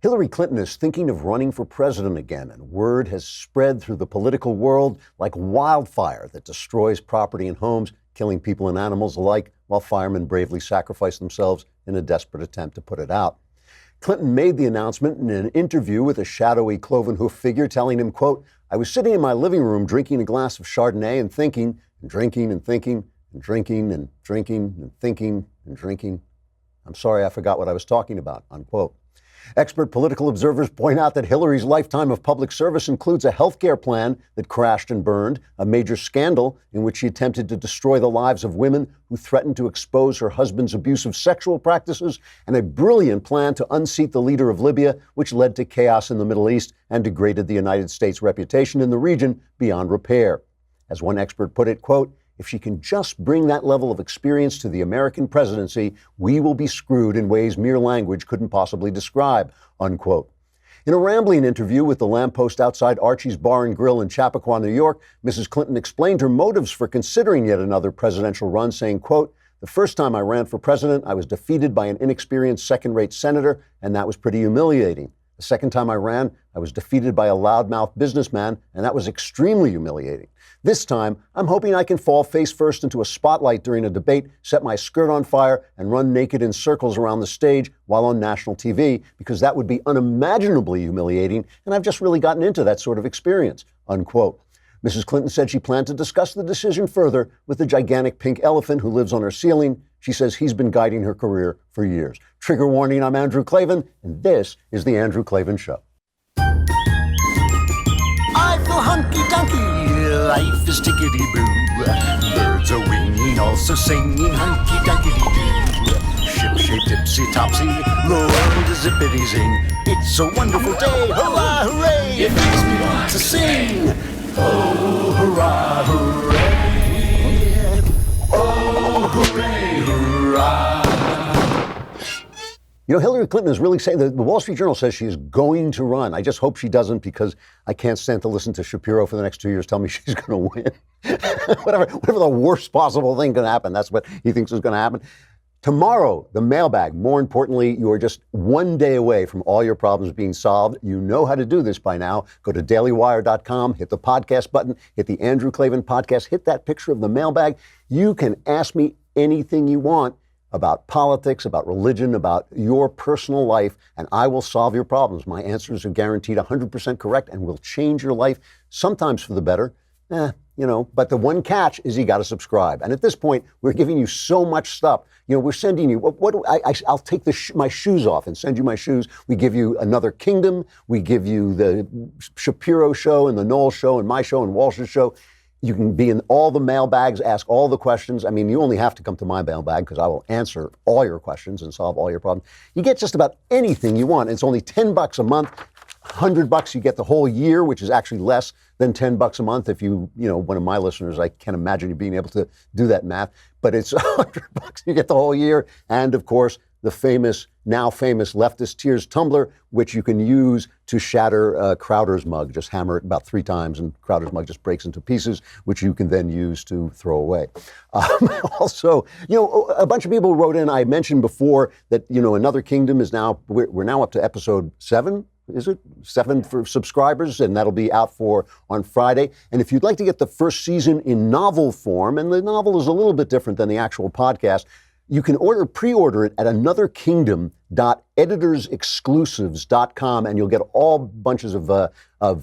Hillary Clinton is thinking of running for president again, and word has spread through the political world like wildfire that destroys property and homes, killing people and animals alike, while firemen bravely sacrifice themselves in a desperate attempt to put it out. Clinton made the announcement in an interview with a shadowy cloven hoof figure, telling him, quote, "I was sitting in my living room drinking a glass of Chardonnay and thinking, and drinking and thinking, and drinking and drinking and thinking and drinking. I'm sorry, I forgot what I was talking about," unquote. Expert political observers point out that Hillary's lifetime of public service includes a health care plan that crashed and burned, a major scandal in which she attempted to destroy the lives of women who threatened to expose her husband's abusive sexual practices, and a brilliant plan to unseat the leader of Libya, which led to chaos in the Middle East and degraded the United States' reputation in the region beyond repair. As one expert put it, quote, "If she can just bring that level of experience to the American presidency, we will be screwed in ways mere language couldn't possibly describe," unquote. In a rambling interview with the lamppost outside Archie's Bar and Grill in Chappaqua, New York, Mrs. Clinton explained her motives for considering yet another presidential run, saying, quote, "The first time I ran for president, I was defeated by an inexperienced second-rate senator, and that was pretty humiliating. The second time I ran, I was defeated by a loudmouth businessman, and that was extremely humiliating. This time, I'm hoping I can fall face first into a spotlight during a debate, set my skirt on fire, and run naked in circles around the stage while on national TV, because that would be unimaginably humiliating, and I've just really gotten into that sort of experience," unquote. Mrs. Clinton said she planned to discuss the decision further with the gigantic pink elephant who lives on her ceiling. She says he's been guiding her career for years. Trigger warning, I'm Andrew Klavan, and this is The Andrew Klavan Show. I feel hunky-dunky, life is tickety-boo. Birds are winging, also singing hunky-dunky-doo. Ship-shape, tipsy-topsy, the world is zippity-zing. It's a wonderful day, hurrah, hooray! It makes me want to sing. Oh, hurrah, hooray! Oh, hooray, hurrah! You know, Hillary Clinton is really saying, the Wall Street Journal says she is going to run. I just hope she doesn't, because I can't stand to listen to Shapiro for the next 2 years tell me she's going to win. whatever the worst possible thing can happen, that's what he thinks is going to happen. Tomorrow, the mailbag. More importantly, you are just one day away from all your problems being solved. You know how to do this by now. Go to dailywire.com, hit the podcast button, hit the Andrew Klavan podcast, hit that picture of the mailbag. You can ask me anything you want about politics, about religion, about your personal life, and I will solve your problems. My answers are guaranteed 100% correct and will change your life, sometimes for the better. But the one catch is you got to subscribe. And at this point, we're giving you so much stuff. We're sending you, I'll take my shoes off and send you my shoes. We give you Another Kingdom. We give you the Shapiro show and the Noel show and my show and Walsh's show. You can be in all the mailbags, ask all the questions. I mean, you only have to come to my mailbag because I will answer all your questions and solve all your problems. You get just about anything you want. It's only $10 a month. $100 you get the whole year, which is actually less than $10 a month. If one of my listeners, I can't imagine you being able to do that math, but it's $100 you get the whole year. And of course, the now famous Leftist Tears tumbler, which you can use to shatter Crowder's mug. Just hammer it about 3 times and Crowder's mug just breaks into pieces, which you can then use to throw away. Also, a bunch of people wrote in. I mentioned before that, Another Kingdom is now, we're now up to episode 7. Is it 7 for subscribers? And that'll be out on Friday. And if you'd like to get the first season in novel form, and the novel is a little bit different than the actual podcast, you can pre-order it at anotherkingdom.editorsexclusives.com, and you'll get all bunches of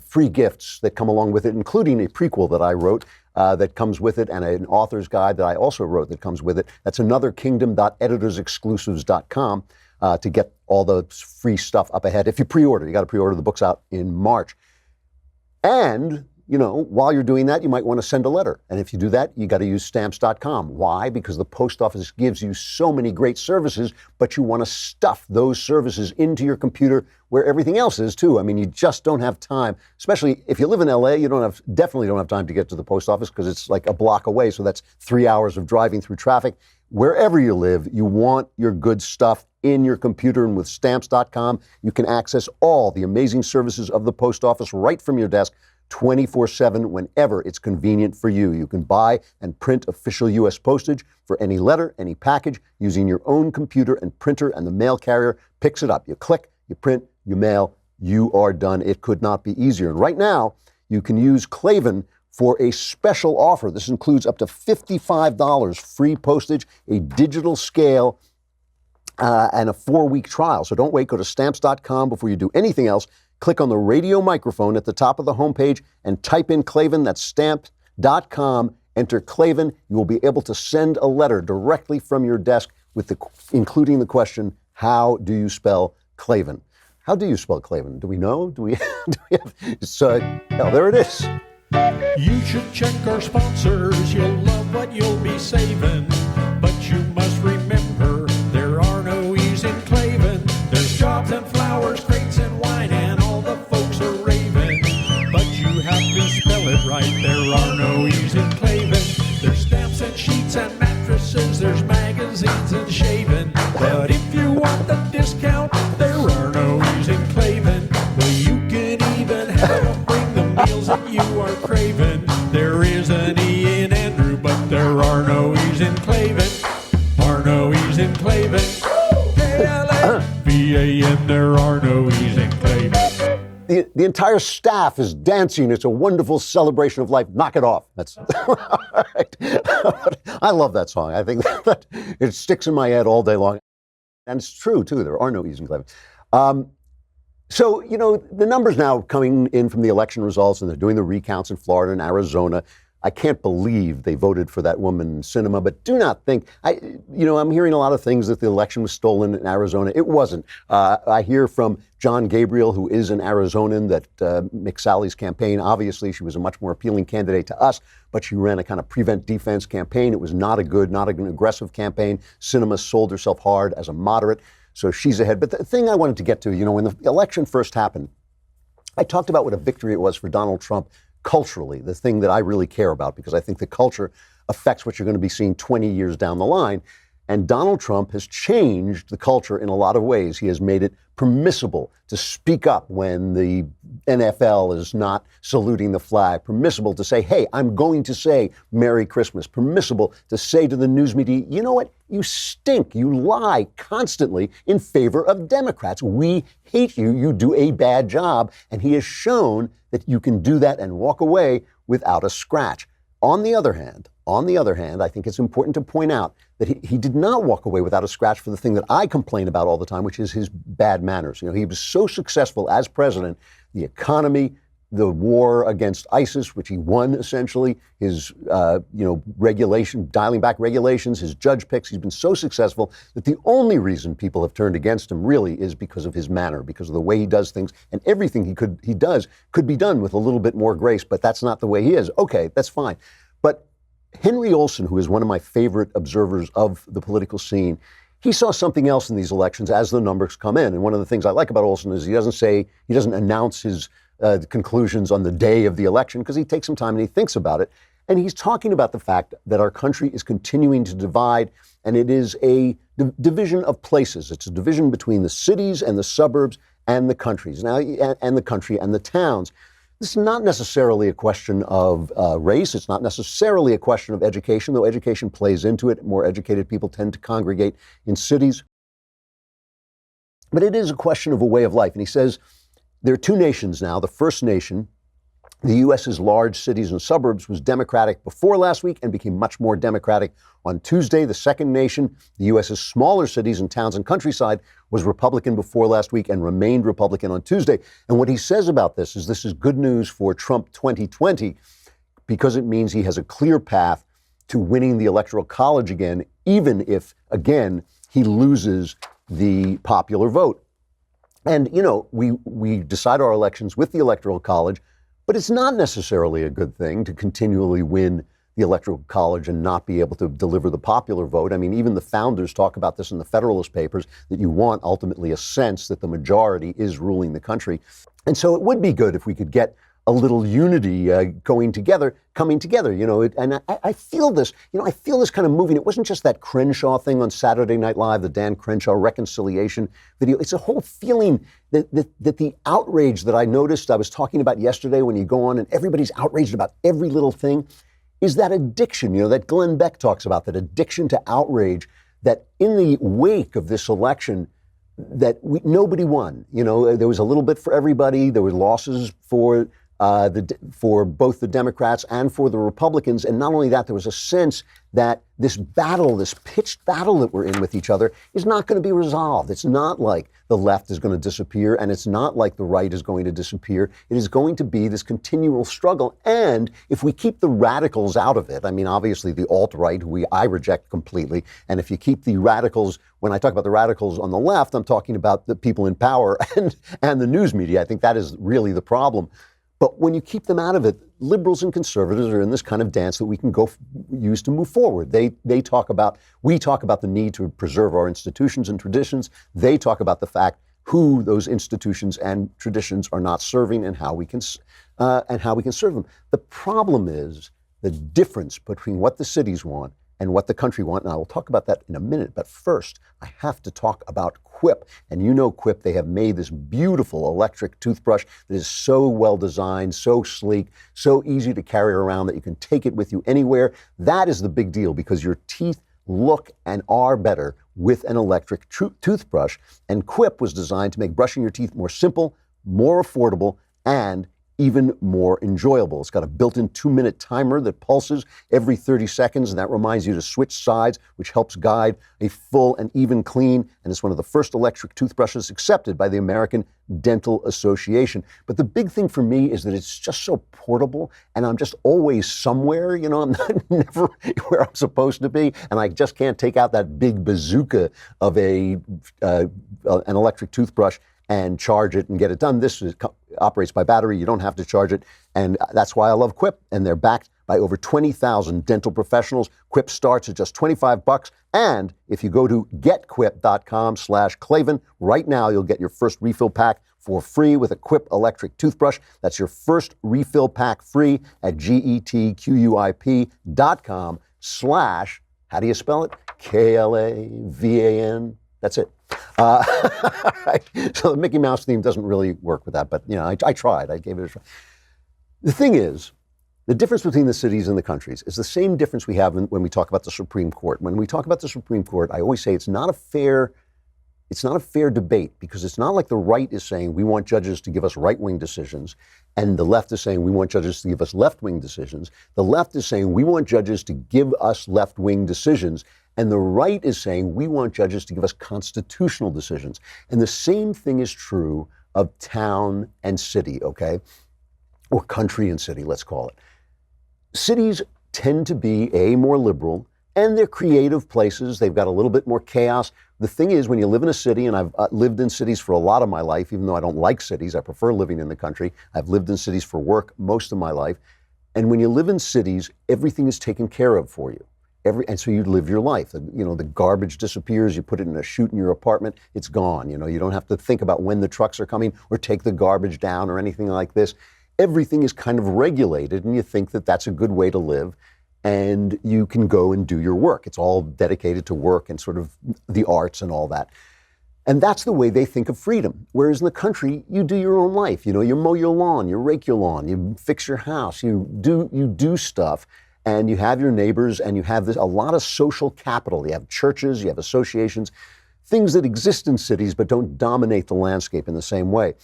free gifts that come along with it, including a prequel that I wrote that comes with it, and an author's guide that I also wrote that comes with it. That's anotherkingdom.editorsexclusives.com to get all the free stuff up ahead. If you pre-order, you got to pre-order the books out in March. And while you're doing that, you might want to send a letter. And if you do that, you got to use stamps.com. Why? Because the post office gives you so many great services, but you want to stuff those services into your computer where everything else is too. I mean, you just don't have time, especially if you live in LA, you definitely don't have time to get to the post office because it's like a block away. So that's 3 hours of driving through traffic. Wherever you live, you want your good stuff in your computer, and with stamps.com, you can access all the amazing services of the post office right from your desk, 24/7, whenever it's convenient for you. You can buy and print official U.S. postage for any letter, any package, using your own computer and printer, and the mail carrier picks it up. You click, you print, you mail, you are done. It could not be easier. And right now, you can use Klavan for a special offer. This includes up to $55 free postage, a digital scale, and a 4-week trial. So don't wait. Go to stamps.com before you do anything else. Click on the radio microphone at the top of the homepage and type in Klavan. That's stamps.com. Enter Klavan. You will be able to send a letter directly from your desk including the question, how do you spell Klavan? How do you spell Klavan? Do we know? Do we have? There it is. You should check our sponsors. You'll love what you'll be saving. But you must remember, there are no E's in Klavan. There's jobs and flowers, crates and wine, and all the folks are raving. But you have to spell it right. There are no E's in Klavan. There's stamps and sheets and mattresses. There's magazines and shaving. But if you want the discount, there are no E's in Klavan. Well, you can even have them bring the meals that you are craving. There is an E in Andrew, but there are no E's in Klavan. Are no E's in Klavan. K-L-A-V-A-N, there are no E's in Klavan. The entire staff is dancing. It's a wonderful celebration of life. Knock it off. That's all right. I love that song. I think that it sticks in my head all day long. And it's true, too. There are no E's in Klavan. So, the numbers now coming in from the election results, and they're doing the recounts in Florida and Arizona. I can't believe they voted for that woman, Sinema, but do not think, I'm hearing a lot of things that the election was stolen in Arizona. It wasn't. I hear from John Gabriel, who is an Arizonan, that McSally's campaign, obviously she was a much more appealing candidate to us, but she ran a kind of prevent-defense campaign. It was not an aggressive campaign. Sinema sold herself hard as a moderate, so she's ahead. But the thing I wanted to get to, when the election first happened, I talked about what a victory it was for Donald Trump culturally, the thing that I really care about, because I think the culture affects what you're going to be seeing 20 years down the line. And Donald Trump has changed the culture in a lot of ways. He has made it permissible to speak up when the NFL is not saluting the flag, permissible to say, hey, I'm going to say Merry Christmas, permissible to say to the news media, you know what, you stink, you lie constantly in favor of Democrats. We hate you, you do a bad job. And he has shown that you can do that and walk away without a scratch. On the other hand, I think it's important to point out that he did not walk away without a scratch for the thing that I complain about all the time, which is his bad manners. He was so successful as president, the economy, the war against ISIS, which he won essentially, his, dialing back regulations, his judge picks. He's been so successful that the only reason people have turned against him really is because of his manner, because of the way he does things, and everything he does could be done with a little bit more grace, but that's not the way he is. Okay, that's fine. But Henry Olsen, who is one of my favorite observers of the political scene, he saw something else in these elections as the numbers come in. And one of the things I like about Olsen is he doesn't announce his conclusions on the day of the election, because he takes some time and he thinks about it. And he's talking about the fact that our country is continuing to divide, and it is a division of places. It's a division between the cities and the suburbs and the countries, and the country and the towns. This is not necessarily a question of race. It's not necessarily a question of education, though education plays into it. More educated people tend to congregate in cities. But it is a question of a way of life. And he says there are two nations now. The first nation, the U.S.'s large cities and suburbs, was Democratic before last week and became much more Democratic on Tuesday. The second nation, the U.S.'s smaller cities and towns and countryside, was Republican before last week and remained Republican on Tuesday. And what he says about this is good news for Trump 2020, because it means he has a clear path to winning the Electoral College again, even if, again, he loses the popular vote. And, we decide our elections with the Electoral College, but it's not necessarily a good thing to continually win the Electoral College and not be able to deliver the popular vote. I mean, even the founders talk about this in the Federalist Papers, that you want ultimately a sense that the majority is ruling the country. And so it would be good if we could get a little unity coming together, and I feel this, I feel this kind of moving. It wasn't just that Crenshaw thing on Saturday Night Live, the Dan Crenshaw reconciliation video. It's a whole feeling that the outrage that I noticed, I was talking about yesterday, when you go on and everybody's outraged about every little thing, is that addiction, that Glenn Beck talks about, that addiction to outrage, that in the wake of this election, nobody won. You know, there was a little bit for everybody. There were losses for for both the Democrats and for the Republicans. And not only that, there was a sense that this battle, this pitched battle that we're in with each other, is not going to be resolved. It's not like the left is going to disappear, and it's not like the right is going to disappear. It is going to be this continual struggle. And if we keep the radicals out of it, I mean, obviously the alt-right, who I reject completely, and if you keep the radicals, when I talk about the radicals on the left, I'm talking about the people in power and the news media. I think that is really the problem. But when you keep them out of it, liberals and conservatives are in this kind of dance that we can use to move forward. We talk about the need to preserve our institutions and traditions. They talk about the fact who those institutions and traditions are not serving and how we can serve them. The problem is the difference between what the cities want and what the country want. And I will talk about that in a minute. But first, I have to talk about Quip. And you know Quip, they have made this beautiful electric toothbrush that is so well designed, so sleek, so easy to carry around that you can take it with you anywhere. That is the big deal, because your teeth look and are better with an electric toothbrush. And Quip was designed to make brushing your teeth more simple, more affordable, and even more enjoyable. It's got a built-in 2-minute timer that pulses every 30 seconds, and that reminds you to switch sides, which helps guide a full and even clean. And it's one of the first electric toothbrushes accepted by the American Dental Association. But the big thing for me is that it's just so portable, and I'm just always somewhere. You know, I'm never where I'm supposed to be, and I just can't take out that big bazooka of an electric toothbrush and charge it and get it done. This operates by battery. You don't have to charge it. And that's why I love Quip. And they're backed by over 20,000 dental professionals. Quip starts at just $25. And if you go to getquip.com/Klavan, right now you'll get your first refill pack for free with a Quip electric toothbrush. That's your first refill pack free at getquip.com/ how do you spell it? Klavan. That's it. So the Mickey Mouse theme doesn't really work with that, but you know, I tried. I gave it a try. The thing is, the difference between the cities and the countries is the same difference we have when we talk about the Supreme Court. When we talk about the Supreme Court, I always say it's not a fair debate, because it's not like the right is saying we want judges to give us right-wing decisions, and the left is saying we want judges to give us left-wing decisions. The left is saying we want judges to give us left-wing decisions, and the right is saying we want judges to give us constitutional decisions. And the same thing is true of town and city, okay? Or country and city, let's call it. Cities tend to be more liberal, and they're creative places. They've got a little bit more chaos. The thing is, when you live in a city, and I've lived in cities for a lot of my life, even though I don't like cities, I prefer living in the country. I've lived in cities for work most of my life. And when you live in cities, everything is taken care of for you. And so you live your life. You know, the garbage disappears. You put it in a chute in your apartment. It's gone. You know, you don't have to think about when the trucks are coming or take the garbage down or anything like this. Everything is kind of regulated, and you think that that's a good way to live. And you can go and do your work. It's all dedicated to work and sort of the arts and all that. And that's the way they think of freedom. Whereas in the country, you do your own life. You know, you mow your lawn, you rake your lawn, you fix your house, you do stuff. And you have your neighbors, and you have a lot of social capital. You have churches, you have associations, things that exist in cities but don't dominate the landscape in the same way.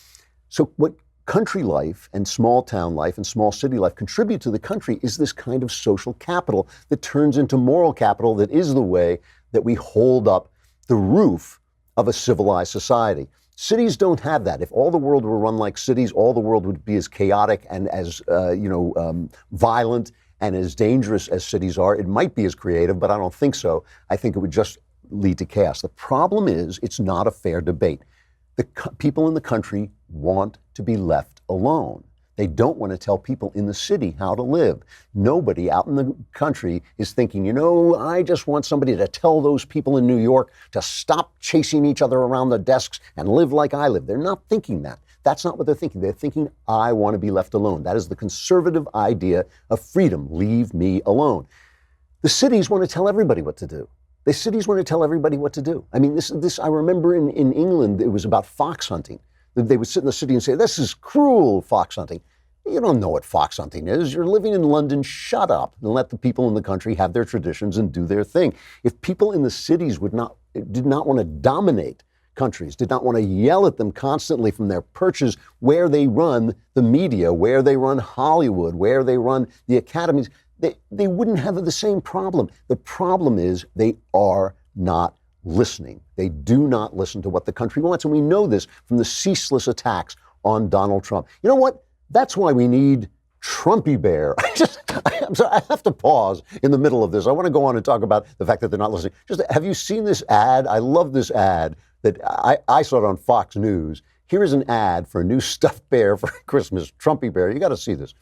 So what country life and small town life and small city life contribute to the country is this kind of social capital that turns into moral capital, that is the way that we hold up the roof of a civilized society. Cities don't have that. If all the world were run like cities, all the world would be as chaotic and as violent and as dangerous as cities are. It might be as creative, but I don't think so. I think it would just lead to chaos. The problem is, it's not a fair debate. The people in the country want to be left alone. They don't want to tell people in the city how to live. Nobody out in the country is thinking, you know, I just want somebody to tell those people in New York to stop chasing each other around the desks and live like I live. They're not thinking that. That's not what they're thinking. They're thinking, I want to be left alone. That is the conservative idea of freedom. Leave me alone. The cities want to tell everybody what to do. The cities want to tell everybody what to do. I mean, this I remember in England, it was about fox hunting. They would sit in the city and say, this is cruel, fox hunting. You don't know what fox hunting is. You're living in London. Shut up and let the people in the country have their traditions and do their thing. If people in the cities did not want to dominate countries, did not want to yell at them constantly from their perches where they run the media, where they run Hollywood, where they run the academies, they wouldn't have the same problem. The problem is they are not listening. They do not listen to what the country wants. And we know this from the ceaseless attacks on Donald Trump. You know what? That's why we need Trumpy Bear. I'm sorry, I have to pause in the middle of this. I want to go on and talk about the fact that they're not listening. Just, have you seen this ad? I love this ad that I saw it on Fox News. Here is an ad for a new stuffed bear for Christmas, Trumpy Bear. You got to see this.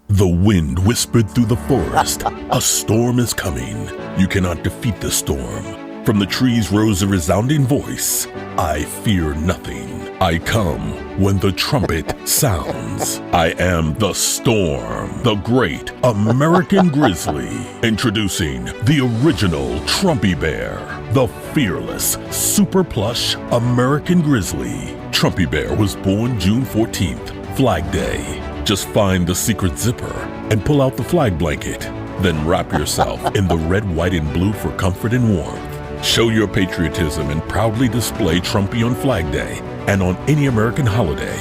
The wind whispered through the forest. A storm is coming. You cannot defeat the storm. From the trees rose a resounding voice. I fear nothing. I come when the trumpet sounds. I am the storm, the great American grizzly. Introducing the original Trumpy Bear, the fearless, super plush American grizzly. Trumpy Bear was born June 14th, Flag Day. Just find the secret zipper and pull out the flag blanket. Then wrap yourself in the red, white, and blue for comfort and warmth. Show your patriotism and proudly display Trumpy on Flag Day and on any American holiday.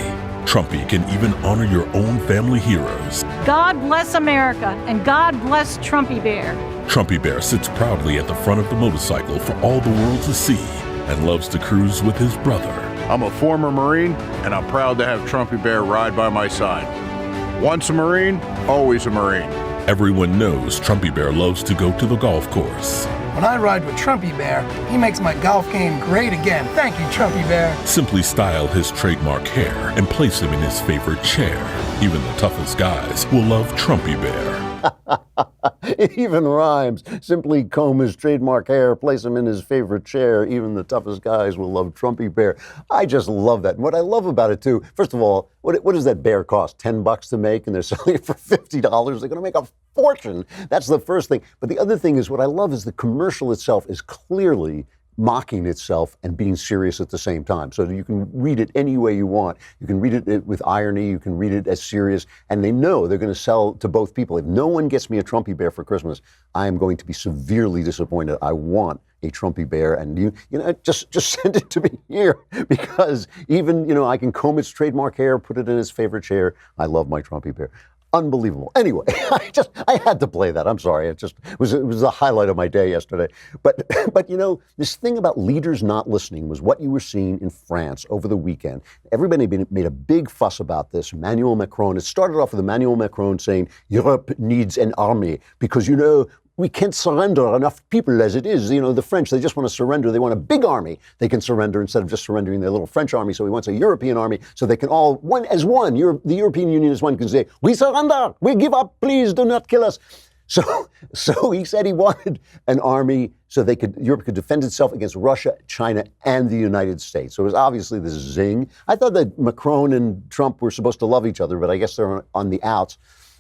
Trumpy can even honor your own family heroes. God bless America and God bless Trumpy Bear. Trumpy Bear sits proudly at the front of the motorcycle for all the world to see and loves to cruise with his brother. I'm a former Marine, and I'm proud to have Trumpy Bear ride by my side. Once a Marine, always a Marine. Everyone knows Trumpy Bear loves to go to the golf course. When I ride with Trumpy Bear, he makes my golf game great again. Thank you, Trumpy Bear. Simply style his trademark hair and place him in his favorite chair. Even the toughest guys will love Trumpy Bear. It even rhymes. Simply comb his trademark hair, place him in his favorite chair. Even the toughest guys will love Trumpy Bear. I just love that. And what I love about it, too, first of all, what does that bear cost? $10 to make, and they're selling it for $50. They're going to make a fortune. That's the first thing. But the other thing is, what I love is the commercial itself is clearly mocking itself and being serious at the same time. So you can read it any way you want. You can read it with irony. You can read it as serious. And they know they're going to sell to both people. If no one gets me a Trumpy Bear for Christmas, I am going to be severely disappointed. I want a Trumpy Bear, and you know, just send it to me here, because even, you know, I can comb its trademark hair, put it in its favorite chair. I love my Trumpy Bear. Unbelievable. Anyway, I had to play that. I'm sorry. It was the highlight of my day yesterday. But you know, this thing about leaders not listening was what you were seeing in France over the weekend. Everybody made a big fuss about this. Emmanuel Macron. It started off with Emmanuel Macron saying Europe needs an army because, you know, we can't surrender enough people as it is. You know, the French, they just want to surrender. They want a big army they can surrender instead of just surrendering their little French army. So he wants a European army so they can all, one as one. The European Union as one can say, we surrender, we give up, please do not kill us. So he said he wanted an army so Europe could defend itself against Russia, China, and the United States. So it was obviously this zing. I thought that Macron and Trump were supposed to love each other, but I guess they're on the outs.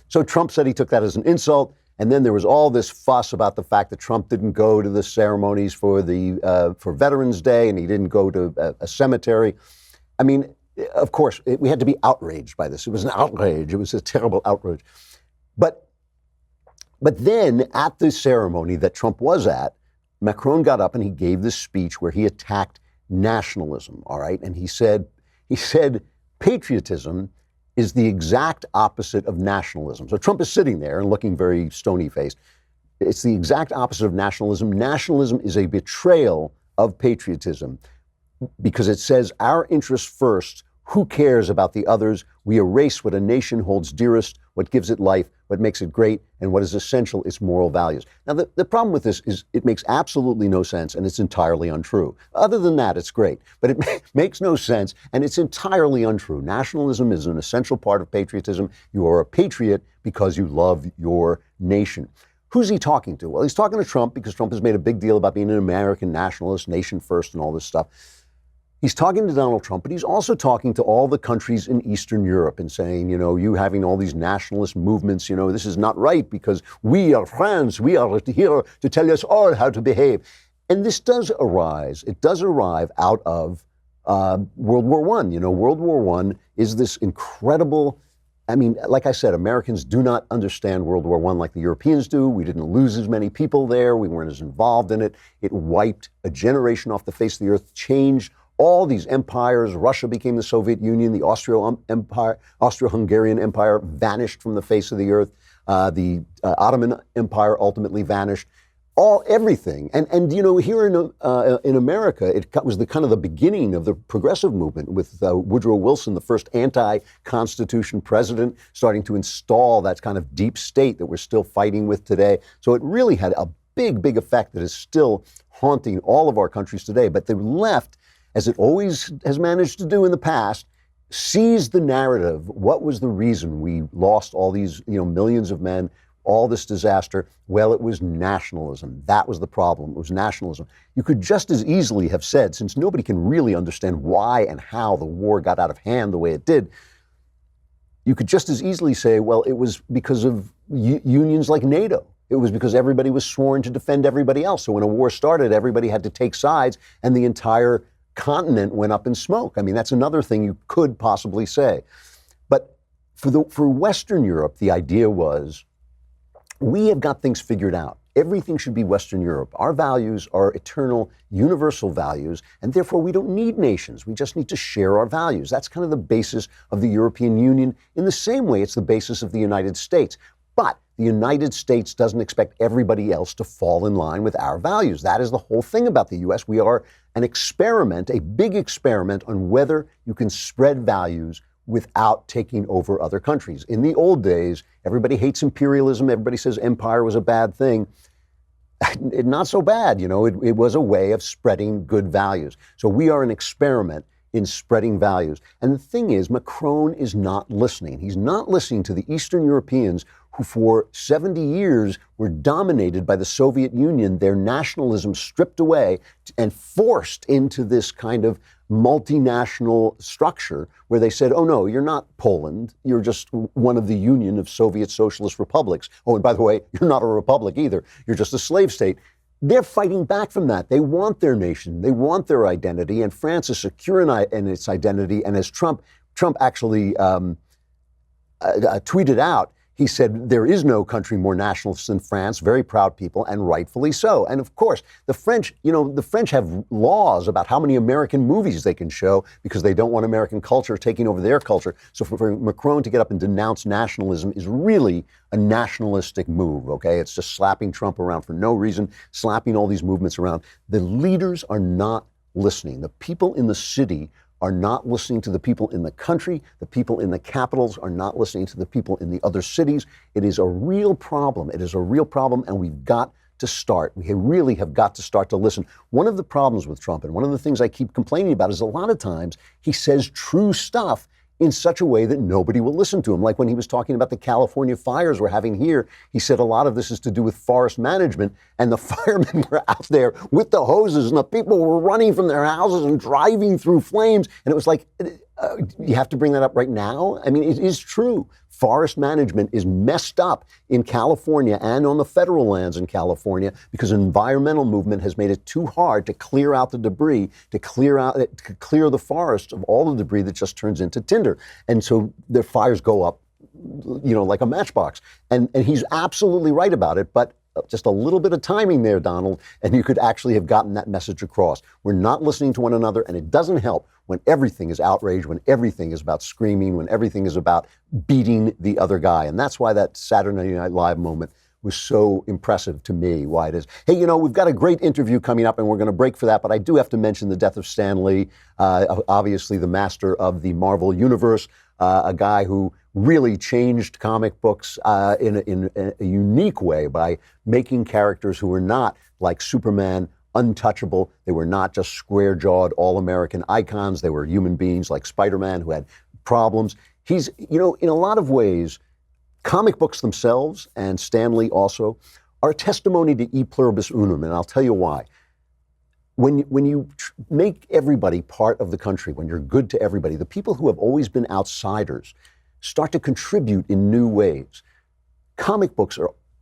So Trump said he took that as an insult. And then there was all this fuss about the fact that Trump didn't go to the ceremonies for Veterans Day, and he didn't go to a cemetery. I mean, of course, we had to be outraged by this. It was an outrage. It was a terrible outrage. But then at the ceremony that Trump was at, Macron got up and he gave this speech where he attacked nationalism, all right? And he said, patriotism is the exact opposite of nationalism. So Trump is sitting there and looking very stony-faced. It's the exact opposite of nationalism. Nationalism is a betrayal of patriotism because it says our interests first. Who cares about the others? We erase what a nation holds dearest, what gives it life, what makes it great, and what is essential, its moral values. Now, the problem with this is it makes absolutely no sense, and it's entirely untrue. Other than that, it's great, but it makes no sense, and it's entirely untrue. Nationalism is an essential part of patriotism. You are a patriot because you love your nation. Who's he talking to? Well, he's talking to Trump because Trump has made a big deal about being an American nationalist, nation first, and all this stuff. He's talking to Donald Trump, but he's also talking to all the countries in Eastern Europe and saying, you know, you having all these nationalist movements, you know, this is not right because we are France. We are here to tell us all how to behave. And this does arise. It does arrive out of World War I. You know, World War I is this incredible I mean, like I said, Americans do not understand World War I like the Europeans do. We didn't lose as many people there. We weren't as involved in it. It wiped a generation off the face of the earth, changed all these empires. Russia became the Soviet Union. The Austro-Hungarian Empire vanished from the face of the earth. The Ottoman Empire ultimately vanished. Everything. And you know, here in America, it was the kind of the beginning of the progressive movement with Woodrow Wilson, the first anti-constitution president, starting to install that kind of deep state that we're still fighting with today. So it really had a big, big effect that is still haunting all of our countries today. But the left, as it always has managed to do in the past, seized the narrative. What was the reason we lost all these, millions of men, all this disaster? Well, it was nationalism. That was the problem. It was nationalism. You could just as easily have said, since nobody can really understand why and how the war got out of hand the way it did, you could just as easily say, well, it was because of unions like NATO. It was because everybody was sworn to defend everybody else. So when a war started, everybody had to take sides, and the entire continent went up in smoke. I mean, that's another thing you could possibly say. But for Western Europe, the idea was, we have got things figured out. Everything should be Western Europe. Our values are eternal, universal values, and therefore we don't need nations. We just need to share our values. That's kind of the basis of the European Union. In the same way, it's the basis of the United States. But the United States doesn't expect everybody else to fall in line with our values. That is the whole thing about the U.S. We are an experiment, a big experiment on whether you can spread values without taking over other countries. In the old days, everybody hates imperialism. Everybody says empire was a bad thing. Not so bad, it was a way of spreading good values. So we are an experiment in spreading values. And the thing is, Macron is not listening. He's not listening to the Eastern Europeans who for 70 years were dominated by the Soviet Union, their nationalism stripped away and forced into this kind of multinational structure where they said, oh no, you're not Poland, you're just one of the Union of Soviet Socialist Republics. Oh, and by the way, you're not a republic either, you're just a slave state. They're fighting back from that. They want their nation, they want their identity, and France is secure in its identity. And as Trump actually tweeted out, he said, there is no country more nationalist than France, very proud people, and rightfully so. And of course, the French have laws about how many American movies they can show because they don't want American culture taking over their culture. So for Macron to get up and denounce nationalism is really a nationalistic move, okay? It's just slapping Trump around for no reason, slapping all these movements around. The leaders are not listening. The people in the city are not listening to the people in the country. The people in the capitals are not listening to the people in the other cities. It is a real problem. It is a real problem, and we've got to start. We really have got to start to listen. One of the problems with Trump, and one of the things I keep complaining about, is a lot of times he says true stuff in such a way that nobody will listen to him. Like when he was talking about the California fires we're having here, he said a lot of this is to do with forest management, and the firemen were out there with the hoses, and the people were running from their houses and driving through flames. And it was like, you have to bring that up right now? I mean, it is true. Forest management is messed up in California and on the federal lands in California because an environmental movement has made it too hard to clear out the debris, to clear the forest of all the debris that just turns into tinder. And so the fires go up, like a matchbox. And he's absolutely right about it, but just a little bit of timing there, Donald, and you could actually have gotten that message across. We're not listening to one another, and it doesn't help when everything is outrage, when everything is about screaming, when everything is about beating the other guy. And that's why that Saturday Night Live moment was so impressive to me, why it is. Hey, we've got a great interview coming up, and we're going to break for that, but I do have to mention the death of Stan Lee, obviously the master of the Marvel Universe, a guy who really changed comic books in a unique way by making characters who were not like Superman, untouchable. They were not just square-jawed, all-American icons. They were human beings like Spider-Man who had problems. He's, in a lot of ways, comic books themselves, and Stan Lee also, are a testimony to e pluribus unum, and I'll tell you why. When you make everybody part of the country, when you're good to everybody, the people who have always been outsiders start to contribute in new ways. Comic books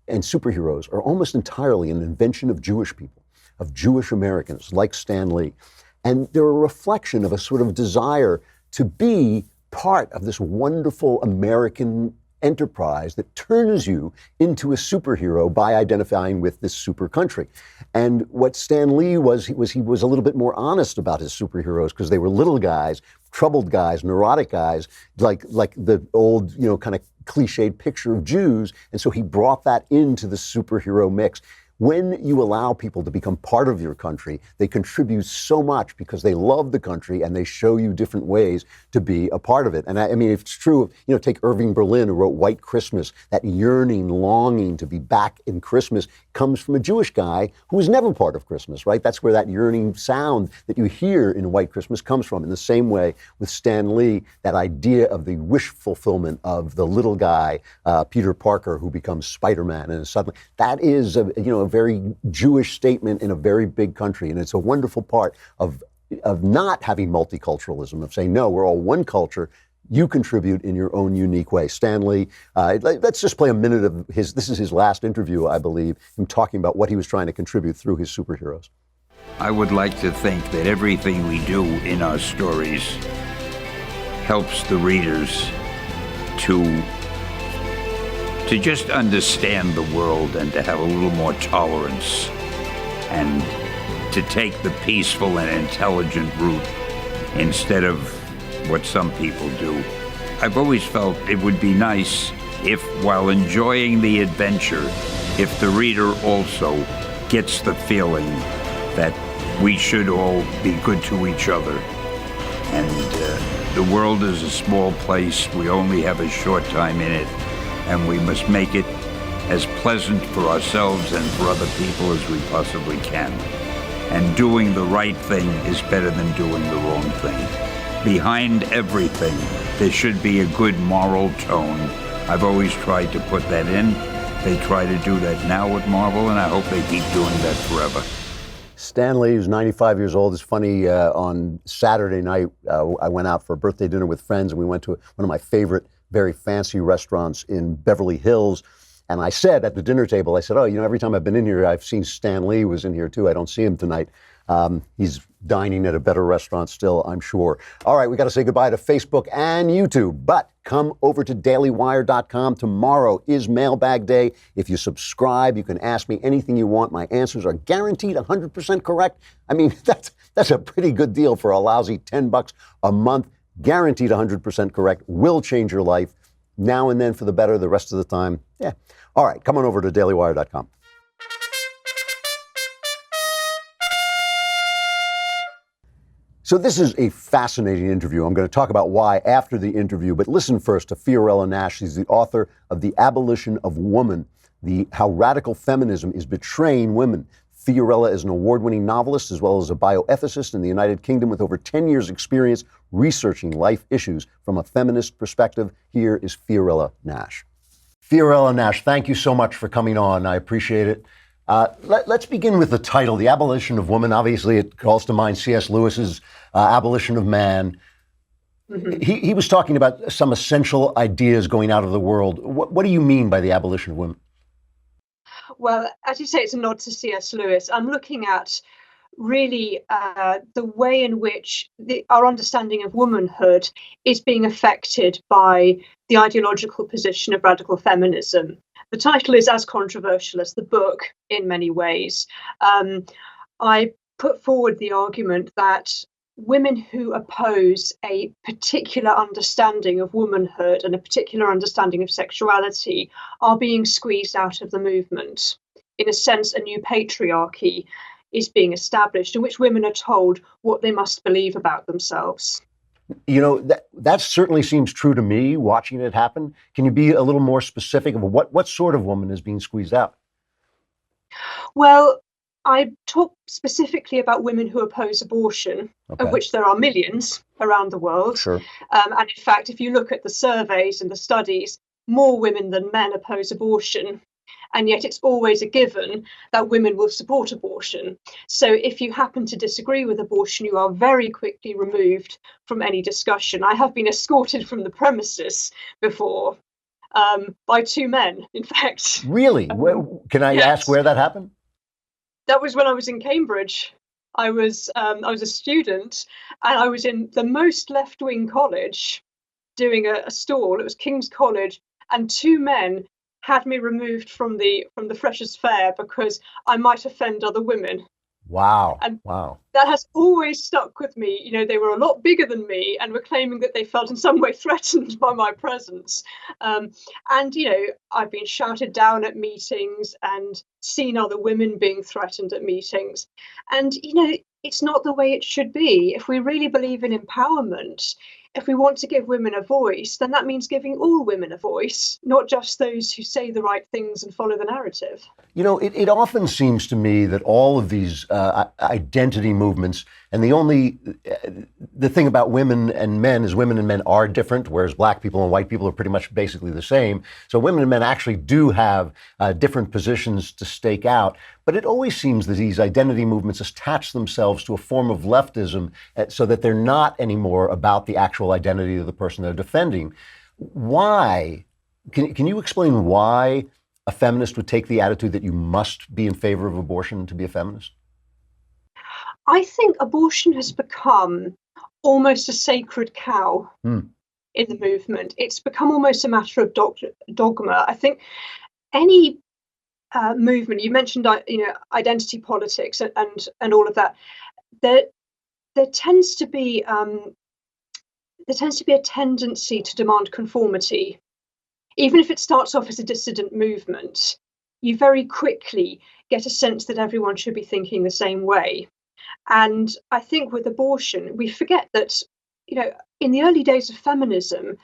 and superheroes are almost entirely an invention of Jewish people, of Jewish Americans like Stan Lee. And they're a reflection of a sort of desire to be part of this wonderful American enterprise that turns you into a superhero by identifying with this super country. And what Stan Lee was he was a little bit more honest about his superheroes, because they were little guys, troubled guys, neurotic guys, like the old, kind of cliched picture of Jews. And so he brought that into the superhero mix. When you allow people to become part of your country, they contribute so much because they love the country and they show you different ways to be a part of it. And I mean, it's true, take Irving Berlin, who wrote White Christmas. That yearning, longing to be back in Christmas comes from a Jewish guy who was never part of Christmas, right? That's where that yearning sound that you hear in White Christmas comes from. In the same way with Stan Lee, that idea of the wish fulfillment of the little guy, Peter Parker, who becomes Spider-Man, and suddenly that is a very Jewish statement in a very big country. And it's a wonderful part of not having multiculturalism, of saying, no, we're all one culture. You contribute in your own unique way. Stan Lee, let's just play a minute of this is his last interview, I believe, him talking about what he was trying to contribute through his superheroes. I would like to think that everything we do in our stories helps the readers to just understand the world and to have a little more tolerance and to take the peaceful and intelligent route instead of what some people do. I've always felt it would be nice if, while enjoying the adventure, if the reader also gets the feeling that we should all be good to each other. And the world is a small place. We only have a short time in it. And we must make it as pleasant for ourselves and for other people as we possibly can. And doing the right thing is better than doing the wrong thing. Behind everything, there should be a good moral tone. I've always tried to put that in. They try to do that now with Marvel, and I hope they keep doing that forever. Stan Lee, who's 95 years old, is funny. On Saturday night, I went out for a birthday dinner with friends, and we went to one of my favorite very fancy restaurants in Beverly Hills. And I said at the dinner table, I said, every time I've been in here, I've seen Stan Lee was in here too. I don't see him tonight. He's dining at a better restaurant still, I'm sure. All right, we got to say goodbye to Facebook and YouTube, but come over to dailywire.com. Tomorrow is Mailbag Day. If you subscribe, you can ask me anything you want. My answers are guaranteed 100% correct. I mean, that's a pretty good deal for a lousy $10 a month. Guaranteed 100% correct, will change your life now and then for the better, the rest of the time. Yeah. All right, come on over to dailywire.com. So this is a fascinating interview. I'm going to talk about why after the interview, but listen first to Fiorella Nash. She's the author of The Abolition of Woman, how radical feminism is betraying women. Fiorella is an award-winning novelist as well as a bioethicist in the United Kingdom with over 10 years' experience researching life issues from a feminist perspective. Here is Fiorella Nash. Fiorella Nash, thank you so much for coming on. I appreciate it. Let's begin with the title, The Abolition of Woman. Obviously, it calls to mind C.S. Lewis's Abolition of Man. Mm-hmm. He was talking about some essential ideas going out of the world. What do you mean by the abolition of women? Well, as you say, it's a nod to C.S. Lewis. I'm looking at really the way in which our understanding of womanhood is being affected by the ideological position of radical feminism. The title is as controversial as the book in many ways. I put forward the argument that women who oppose a particular understanding of womanhood and a particular understanding of sexuality are being squeezed out of the movement. In a sense, a new patriarchy is being established in which women are told what they must believe about themselves. That certainly seems true to me, watching it happen. Can you be a little more specific of what sort of woman is being squeezed out? Well, I talk specifically about women who oppose abortion, of which there are millions around the world. Sure. And in fact, if you look at the surveys and the studies, more women than men oppose abortion. And yet it's always a given that women will support abortion. So if you happen to disagree with abortion, you are very quickly removed from any discussion. I have been escorted from the premises before by two men, in fact. Really? Can I ask where that happened? That was when I was in Cambridge. I was a student, and I was in the most left-wing college doing a stall. It was King's College, and two men had me removed from the Freshers' Fair because I might offend other women. Wow. And wow. that has always stuck with me. You know, they were a lot bigger than me and were claiming that they felt in some way threatened by my presence. And, you know, I've been shouted down at meetings and seen other women being threatened at meetings. And, you know, it's not the way it should be. If we really believe in empowerment, if we want to give women a voice, then that means giving all women a voice, not just those who say the right things and follow the narrative. You know, it often seems to me that all of these identity movements, and the thing about women and men is women and men are different, whereas black people and white people are pretty much basically the same. So women and men actually do have different positions to stake out. But it always seems that these identity movements attach themselves to a form of leftism so that they're not anymore about the actual identity of the person they're defending. Why? Can you explain why a feminist would take the attitude that you must be in favor of abortion to be a feminist? I think abortion has become almost a sacred cow in the movement. It's become almost a matter of dogma. I think any movement, you mentioned, identity politics and all of that, there tends to be a tendency to demand conformity. Even if it starts off as a dissident movement, you very quickly get a sense that everyone should be thinking the same way. And I think with abortion, we forget that, you know, in the early days of feminism,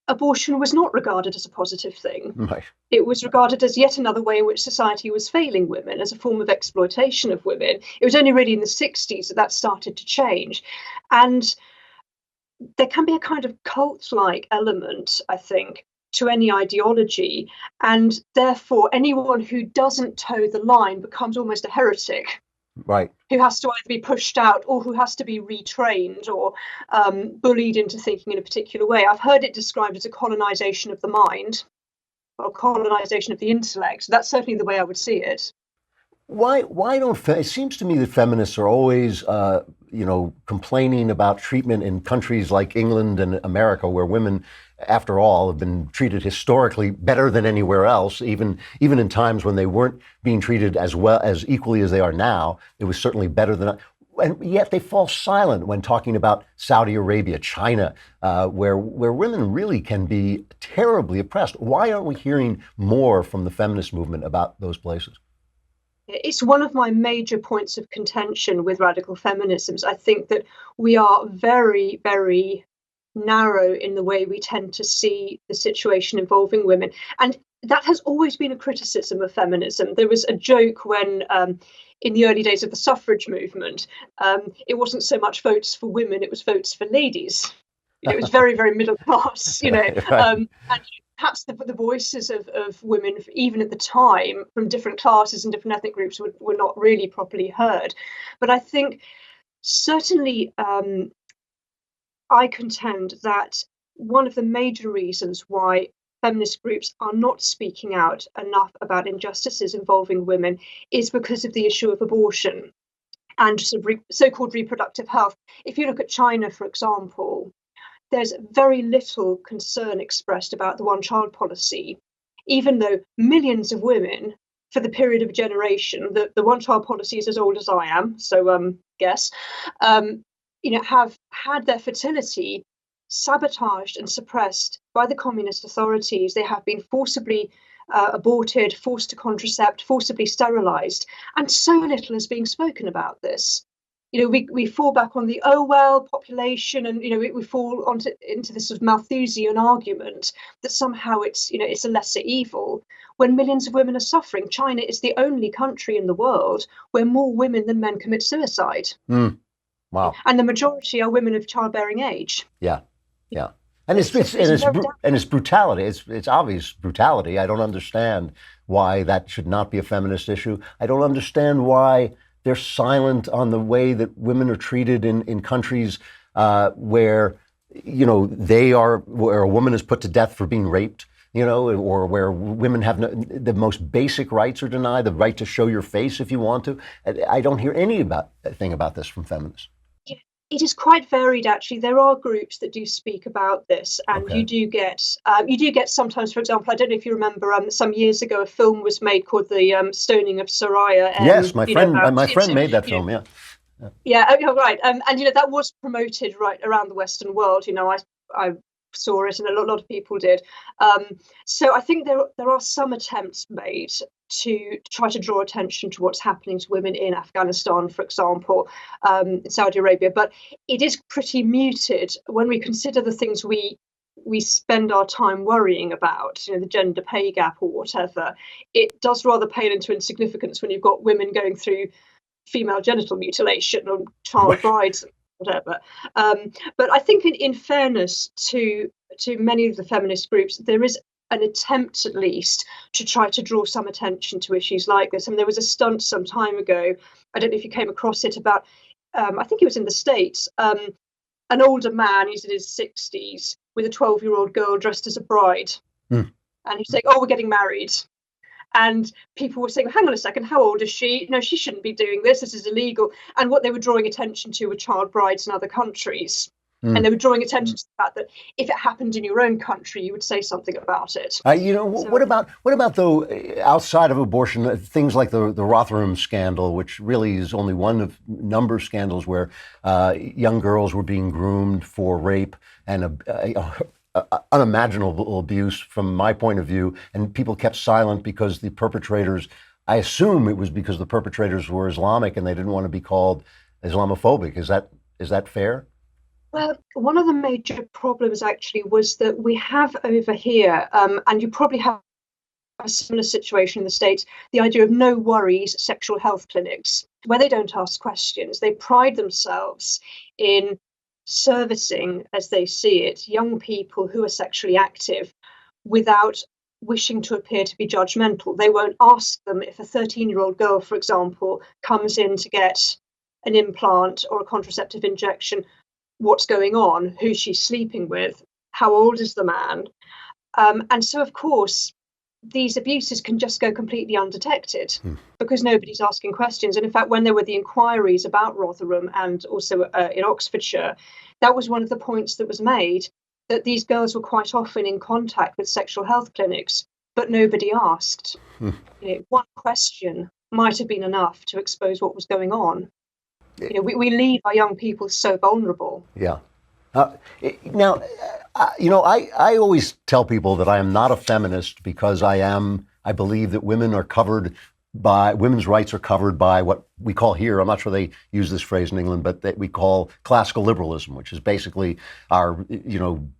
abortion was not regarded as a positive thing. Right. It was regarded as yet another way in which society was failing women, as a form of exploitation of women. It was only really in the 60s that started to change. And there can be a kind of cult-like element, I think, to any ideology, and therefore anyone who doesn't toe the line becomes almost a heretic. Right. Who has to either be pushed out or who has to be retrained or bullied into thinking in a particular way. I've heard it described as a colonization of the mind or colonization of the intellect. That's certainly the way I would see it. Why don't it seems to me that feminists are always complaining about treatment in countries like England and America, where women, after all, have been treated historically better than anywhere else, even in times when they weren't being treated as well, as equally as they are now. It was certainly better than, and yet they fall silent when talking about Saudi Arabia, China, where women really can be terribly oppressed. Why aren't we hearing more from the feminist movement about those places? It's one of my major points of contention with radical feminisms. I think that we are very, very narrow in the way we tend to see the situation involving women. And that has always been a criticism of feminism. There was a joke when, in the early days of the suffrage movement, it wasn't so much votes for women, it was votes for ladies. It was very, very middle class, Right. And perhaps the voices of women, even at the time, from different classes and different ethnic groups, were not really properly heard. But I think certainly I contend that one of the major reasons why feminist groups are not speaking out enough about injustices involving women is because of the issue of abortion and so-called reproductive health. If you look at China, for example, there's very little concern expressed about the one-child policy, even though millions of women, for the period of a generation, the one-child policy is as old as I am, so guess, have had their fertility sabotaged and suppressed by the communist authorities. They have been forcibly aborted, forced to contracept, forcibly sterilized, and so little is being spoken about this. We fall back on the population, and we fall into this sort of Malthusian argument that somehow it's a lesser evil when millions of women are suffering. China is the only country in the world where more women than men commit suicide. Wow! And the majority are women of childbearing age. Yeah. And it's brutality. It's obvious brutality. I don't understand why that should not be a feminist issue. I don't understand why they're silent on the way that women are treated in countries where where a woman is put to death for being raped, or where women have the most basic rights are denied, the right to show your face if you want to. I don't hear anything about this from feminists. It is quite varied, actually. There are groups that do speak about this, and Okay. you do get sometimes. For example, I don't know if you remember, some years ago, a film was made called The Stoning of Soraya. Yes, my friend It's, made that film. Yeah. yeah, oh, yeah, right. And that was promoted right around the Western world. I saw it, and a lot of people did. So I think there are some attempts made to try to draw attention to what's happening to women in Afghanistan, for example, Saudi Arabia. But it is pretty muted when we consider the things we spend our time worrying about, the gender pay gap or whatever. It does rather pale into insignificance when you've got women going through female genital mutilation or child brides, whatever. But I think in fairness to many of the feminist groups, there is an attempt, at least, to try to draw some attention to issues like this. I mean, there was a stunt some time ago, I don't know if you came across it, about, I think it was in the States, an older man, he's in his 60s, with a 12-year-old girl dressed as a bride. And he's saying, oh, we're getting married. And people were saying, hang on a second, how old is she? No, she shouldn't be doing this. This is illegal. And what they were drawing attention to were child brides in other countries. And they were drawing attention to the fact that if it happened in your own country, you would say something about it. What about though, outside of abortion, things like the Rotherham Scandal, which really is only one of a number of scandals where young girls were being groomed for rape and unimaginable abuse from my point of view, and people kept silent because the perpetrators, I assume it was because the perpetrators were Islamic and they didn't want to be called Islamophobic. Is that fair? Well, one of the major problems actually was that we have over here, and you probably have a similar situation in the States, the idea of no worries sexual health clinics, where they don't ask questions. They pride themselves in servicing, as they see it, young people who are sexually active without wishing to appear to be judgmental. They won't ask them if a 13-year-old girl, for example, comes in to get an implant or a contraceptive injection, what's going on, who she's sleeping with, how old is the man. And so, of course, these abuses can just go completely undetected because nobody's asking questions. And in fact, when there were the inquiries about Rotherham and also in Oxfordshire, that was one of the points that was made, that these girls were quite often in contact with sexual health clinics, but nobody asked. One question might have been enough to expose what was going on. We leave our young people so vulnerable. Yeah. Now, I always tell people that I am not a feminist because I believe that women's rights are covered by what we call here, I'm not sure they use this phrase in England, but that we call classical liberalism, which is basically our,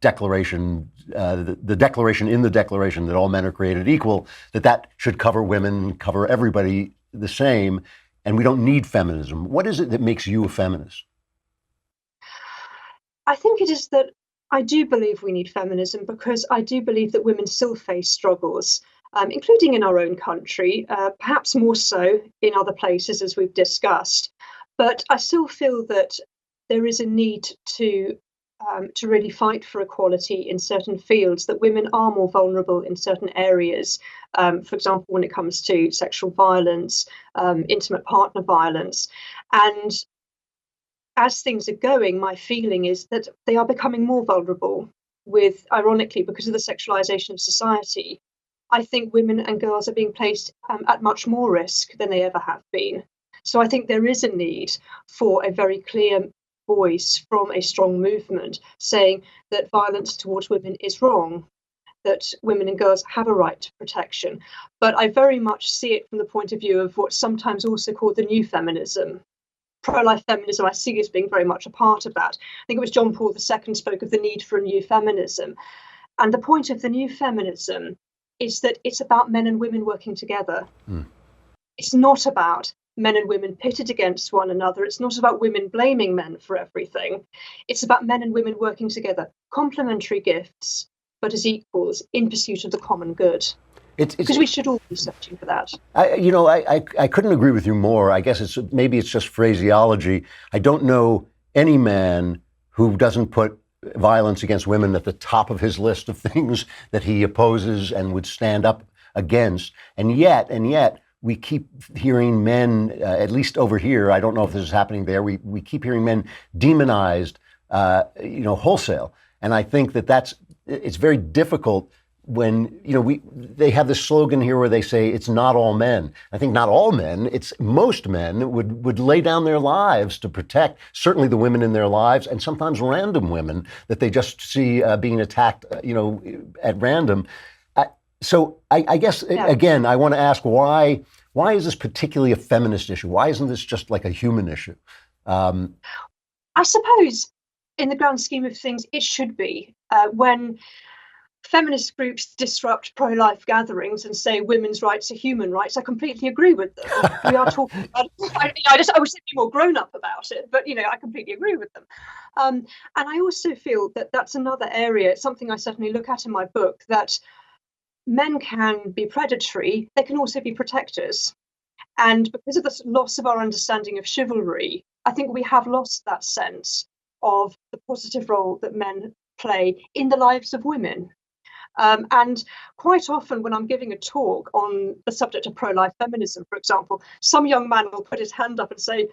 declaration, the declaration in the Declaration that all men are created equal, that should cover women, cover everybody the same, and we don't need feminism. What is it that makes you a feminist? I think it is that I do believe we need feminism because I do believe that women still face struggles, including in our own country, perhaps more so in other places, as we've discussed. But I still feel that there is a need to really fight for equality in certain fields, that women are more vulnerable in certain areas. For example, when it comes to sexual violence, intimate partner violence. And as things are going, my feeling is that they are becoming more vulnerable ironically, because of the sexualization of society. I think women and girls are being placed at much more risk than they ever have been. So I think there is a need for a very clear voice from a strong movement saying that violence towards women is wrong, that women and girls have a right to protection. But I very much see it from the point of view of what's sometimes also called the new feminism. Pro-life feminism I see as being very much a part of that. I think it was John Paul II spoke of the need for a new feminism. And the point of the new feminism is that it's about men and women working together. It's not about men and women pitted against one another. It's not about women blaming men for everything. It's about men and women working together, complementary gifts, but as equals in pursuit of the common good. Because we should all be searching for that. I couldn't agree with you more. I guess maybe it's just phraseology. I don't know any man who doesn't put violence against women at the top of his list of things that he opposes and would stand up against. And yet, we keep hearing men, at least over here, I don't know if this is happening there, we keep hearing men demonized, wholesale. And I think it's very difficult when, they have this slogan here where they say it's not all men. I think not all men, it's most men would lay down their lives to protect certainly the women in their lives, and sometimes random women that they just see being attacked, at random. So I guess, again, I want to ask why is this particularly a feminist issue? Why isn't this just like a human issue? I suppose in the grand scheme of things, it should be. When feminist groups disrupt pro-life gatherings and say women's rights are human rights, I completely agree with them. We are talking about I wish they'd be more grown up about it, but I completely agree with them. And I also feel that that's another area, it's something I certainly look at in my book, that men can be predatory, they can also be protectors. And because of the loss of our understanding of chivalry, I think we have lost that sense of the positive role that men play in the lives of women. And quite often when I'm giving a talk on the subject of pro-life feminism, for example, some young man will put his hand up and say,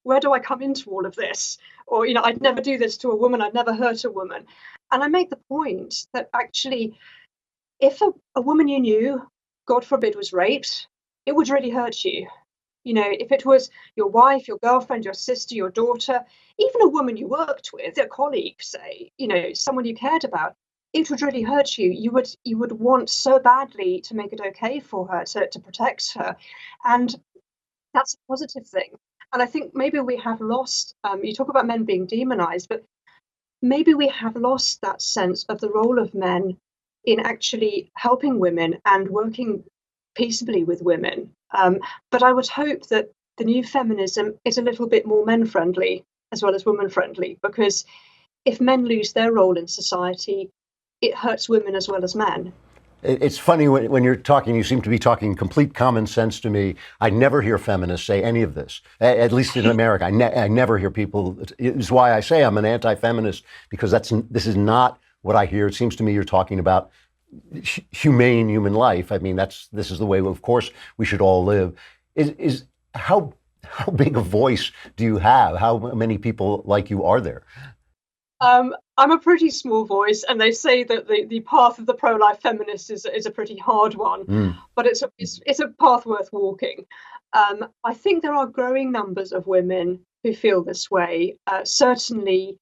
where do I come into all of this? Or, I'd never do this to a woman, I'd never hurt a woman. And I make the point that actually, if a woman you knew, God forbid, was raped, it would really hurt you. If it was your wife, your girlfriend, your sister, your daughter, even a woman you worked with, a colleague, say, someone you cared about, it would really hurt you. You would want so badly to make it okay for her, to protect her. And that's a positive thing. And I think maybe we have lost, you talk about men being demonized, but maybe we have lost that sense of the role of men in actually helping women and working peaceably with women. But I would hope that the new feminism is a little bit more men-friendly as well as women-friendly, because if men lose their role in society, it hurts women as well as men. It's funny when you're talking, you seem to be talking complete common sense to me. I never hear feminists say any of this, at least in America. I never hear people. It's why I say I'm an anti-feminist, because this is not what I hear. It seems to me you're talking about humane human life. I mean, this is the way, of course, we should all live. How big a voice do you have? How many people like you are there? I'm a pretty small voice, and they say that the path of the pro-life feminist is a pretty hard one, but it's a path worth walking. I think there are growing numbers of women who feel this way. Certainly,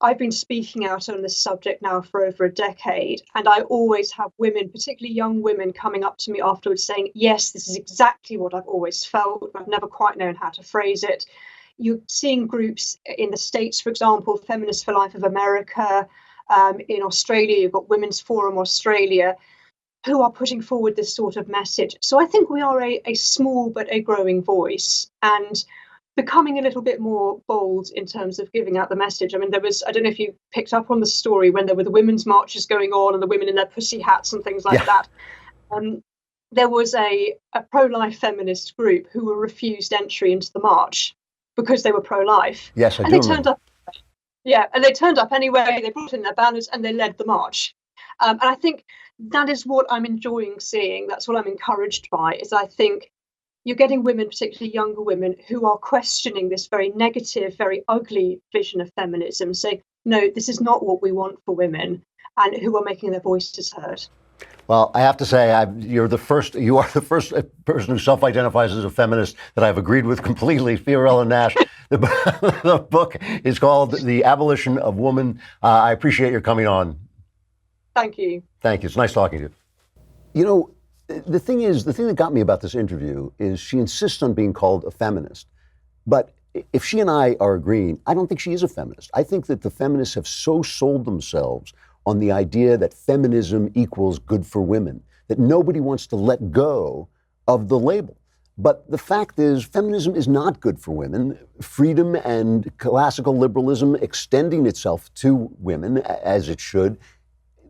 I've been speaking out on this subject now for over a decade, and I always have women, particularly young women, coming up to me afterwards saying, yes, this is exactly what I've always felt, but I've never quite known how to phrase it. You're seeing groups in the States, for example, Feminists for Life of America. In Australia, you've got Women's Forum Australia, who are putting forward this sort of message. So I think we are a small but a growing voice, and becoming a little bit more bold in terms of giving out the message. I mean, I don't know if you picked up on the story when there were the women's marches going on and the women in their pussy hats and things like that. There was a pro-life feminist group who were refused entry into the march because they were pro-life. Yes, I do. And they turned up. Yeah, and they turned up anyway. They brought in their banners and they led the march. And I think that is what I'm enjoying seeing. That's what I'm encouraged by. Is I think you're getting women, particularly younger women, who are questioning this very negative, very ugly vision of feminism, saying, no, this is not what we want for women, and who are making their voices heard. Well, I have to say, you are the first person who self-identifies as a feminist that I've agreed with completely, Fiorella Nash. The book is called The Abolition of Woman. I appreciate your coming on. Thank you. Thank you. It's nice talking to you. You know, the thing that got me about this interview is she insists on being called a feminist. But if she and I are agreeing, I don't think she is a feminist. I think that the feminists have so sold themselves on the idea that feminism equals good for women, that nobody wants to let go of the label. But the fact is, feminism is not good for women. Freedom and classical liberalism extending itself to women, as it should,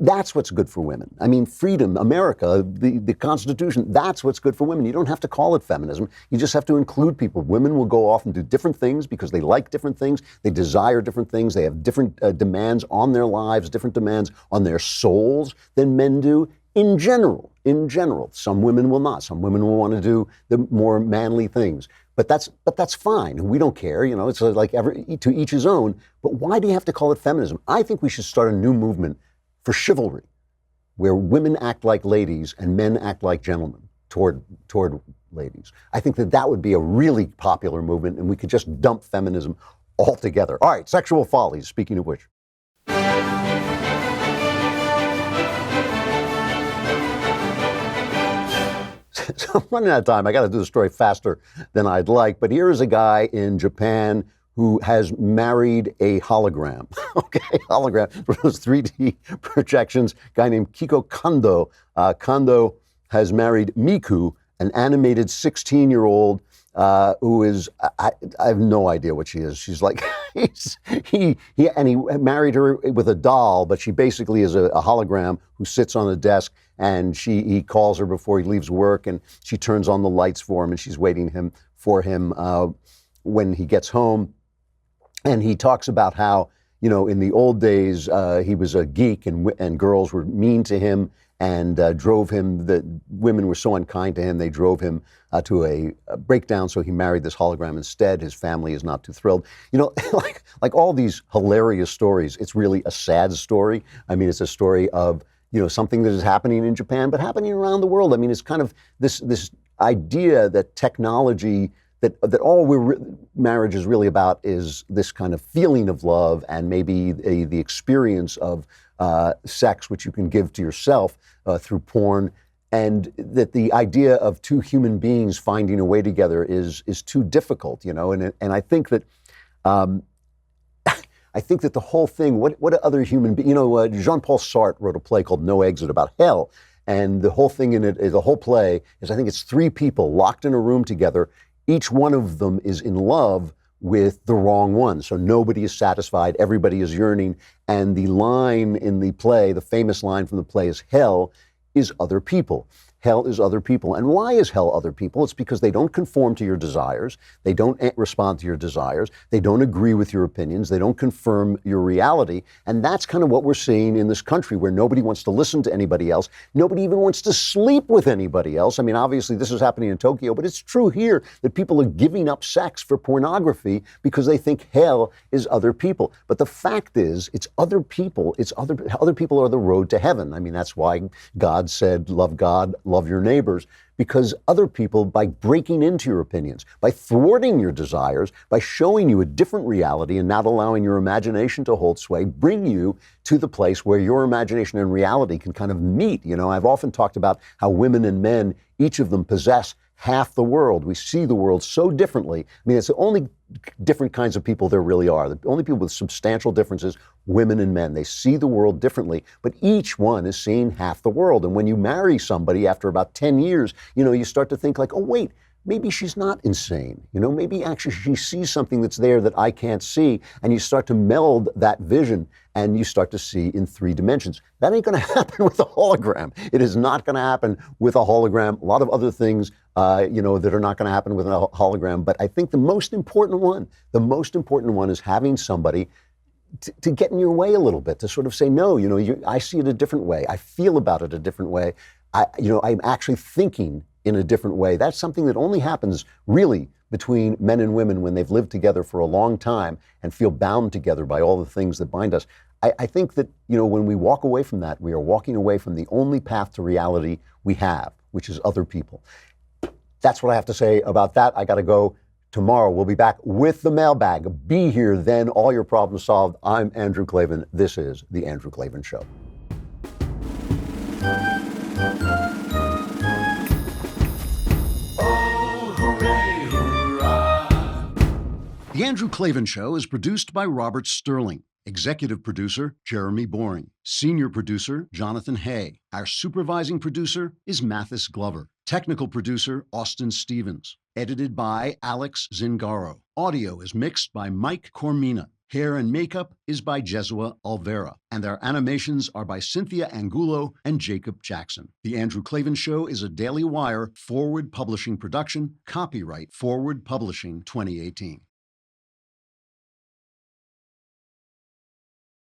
that's what's good for women. I mean, freedom, America, the Constitution, that's what's good for women. You don't have to call it feminism. You just have to include people. Women will go off and do different things because they like different things. They desire different things. They have different demands on their lives, different demands on their souls than men do. In general, some women will not. Some women will want to do the more manly things. But that's fine. We don't care. You know, it's like to each his own. But why do you have to call it feminism? I think we should start a new movement for chivalry, where women act like ladies and men act like gentlemen toward ladies. I think that would be a really popular movement, and we could just dump feminism altogether. All right, sexual follies, speaking of which. So I'm running out of time. I got to do the story faster than I'd like. But here is a guy in Japan who has married a hologram. Okay, hologram for those 3D projections. A guy named Kiko Kondo. Kondo has married Miku, an animated 16-year-old who is, I have no idea what she is. She's like, he married her with a doll, but she basically is a hologram who sits on the desk, and he calls her before he leaves work, and she turns on the lights for him, and she's waiting for him when he gets home. And he talks about how, you know, in the old days, he was a geek, and girls were mean to him, and drove him, the women were so unkind to him, they drove him to a breakdown, so he married this hologram instead. His family is not too thrilled. You know, like all these hilarious stories, it's really a sad story. I mean, it's a story of, you know, something that is happening in Japan, but happening around the world. I mean, it's kind of this idea that technology, that all marriage is really about is this kind of feeling of love and maybe the experience of sex, which you can give to yourself through porn, and that the idea of two human beings finding a way together is too difficult, you know. And I think that the whole thing, what other human being, you know, Jean-Paul Sartre wrote a play called No Exit about hell, and the whole thing in it, the whole play is, I think it's three people locked in a room together. Each one of them is in love with the wrong one. So nobody is satisfied. Everybody is yearning. And the line in the play, the famous line from the play is, hell is other people. Hell is other people. And why is hell other people? It's because they don't conform to your desires. They don't respond to your desires. They don't agree with your opinions. They don't confirm your reality. And that's kind of what we're seeing in this country, where nobody wants to listen to anybody else. Nobody even wants to sleep with anybody else. I mean, obviously this is happening in Tokyo, but it's true here that people are giving up sex for pornography because they think hell is other people. But the fact is, it's other people. It's other people are the road to heaven. I mean, that's why God said, love God, love your neighbors, because other people, by breaking into your opinions, by thwarting your desires, by showing you a different reality and not allowing your imagination to hold sway, bring you to the place where your imagination and reality can kind of meet. You know, I've often talked about how women and men, each of them possess half the world. We see the world so differently. I mean, it's the only different kinds of people there really are. The only people with substantial differences, women and men. They see the world differently, but each one is seeing half the world. And when you marry somebody after about 10 years, you know, you start to think like, oh, wait, maybe she's not insane. You know, maybe actually she sees something that's there that I can't see. And you start to meld that vision and you start to see in 3 dimensions. That ain't going to happen with a hologram. It is not going to happen with a hologram. A lot of other things, you know, that are not going to happen with a hologram. But I think the most important one is having somebody to get in your way a little bit, to sort of say, no, you know, I see it a different way. I feel about it a different way. I'm actually thinking in a different way. That's something that only happens really between men and women when they've lived together for a long time and feel bound together by all the things that bind us. I think that, you know, when we walk away from that, we are walking away from the only path to reality we have, which is other people. That's what I have to say about that. I got to go. Tomorrow we'll be back with the mailbag. Be here then, all your problems solved. I'm Andrew Klavan. This is The Andrew Klavan Show. The Andrew Klavan Show is produced by Robert Sterling. Executive producer, Jeremy Boring. Senior producer, Jonathan Hay. Our supervising producer is Mathis Glover. Technical producer, Austin Stevens. Edited by Alex Zingaro. Audio is mixed by Mike Cormina. Hair and makeup is by Jesua Alvera. And our animations are by Cynthia Angulo and Jacob Jackson. The Andrew Klavan Show is a Daily Wire Forward Publishing production. Copyright Forward Publishing 2018.